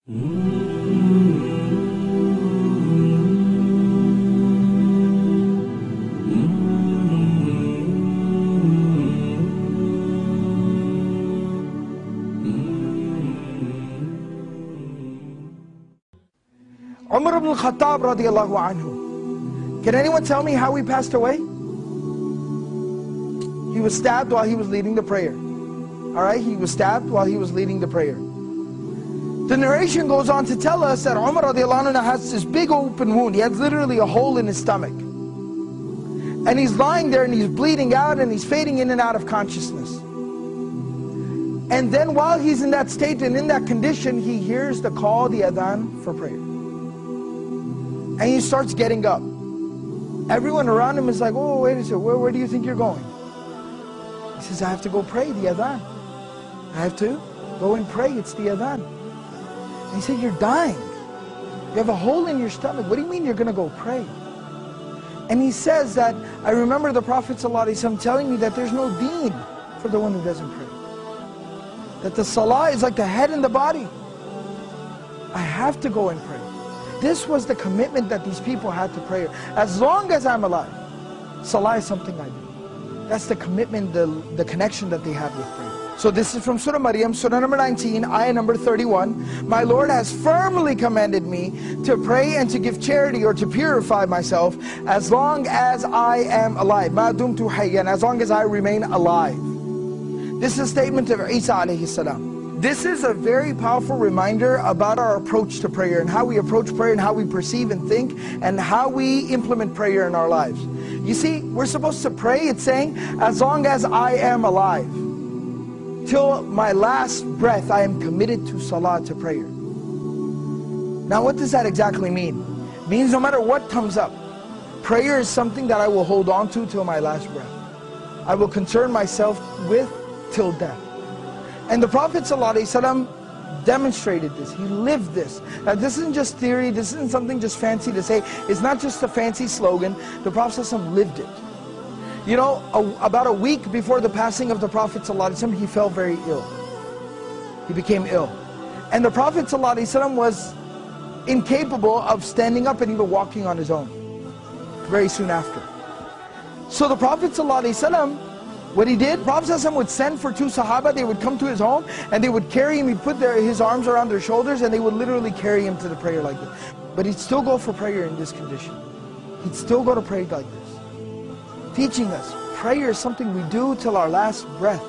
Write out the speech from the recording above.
Umar ibn al-Khattab radiallahu anhu. Can anyone tell me how he passed away? He was stabbed while he was leading the prayer. Alright, he was stabbed while he was leading the prayer. The narration goes on to tell us that Umar radiallahu anhu has this big open wound. He has literally a hole in his stomach. And he's lying there and he's bleeding out and he's fading in and out of consciousness. And then while he's in that state and in that condition, he hears the call, the adhan for prayer. And he starts getting up. Everyone around him is like, oh, wait a second, where do you think you're going? He says, I have to go pray the adhan. I have to go and pray, it's the adhan. And he said, you're dying. You have a hole in your stomach. What do you mean you're going to go pray? And he says that, I remember the Prophet ﷺ telling me that there's no deen for the one who doesn't pray. That the salah is like the head and the body. I have to go and pray. This was the commitment that these people had to prayer. As long as I'm alive, salah is something I do. That's the commitment, the connection that they have with prayer. So this is from Surah Maryam, Surah number 19, ayah number 31. My Lord has firmly commanded me to pray and to give charity or to purify myself as long as I am alive. Ma dumtu hayyan, as long as I remain alive. This is a statement of Isa alayhi salam. This is a very powerful reminder about our approach to prayer and how we approach prayer and how we perceive and think and how we implement prayer in our lives. You see, we're supposed to pray, it's saying, as long as I am alive. Till my last breath, I am committed to salah, to prayer. Now what does that exactly mean? It means no matter what comes up, prayer is something that I will hold on to till my last breath. I will concern myself with till death. And the Prophet ﷺ demonstrated this. He lived this. Now this isn't just theory, this isn't something just fancy to say. It's not just a fancy slogan. The Prophet ﷺ lived it. You know, about a week before the passing of the Prophet ﷺ, he fell very ill. He became ill. And the Prophet ﷺ was incapable of standing up and even walking on his own very soon after. So the Prophet ﷺ, what he did, Prophet ﷺ would send for two Sahaba. They would come to his home and they would carry him. He'd put his arms around their shoulders and they would literally carry him to the prayer like this. But he'd still go for prayer in this condition. He'd still go to pray like this. Teaching us, prayer is something we do till our last breath.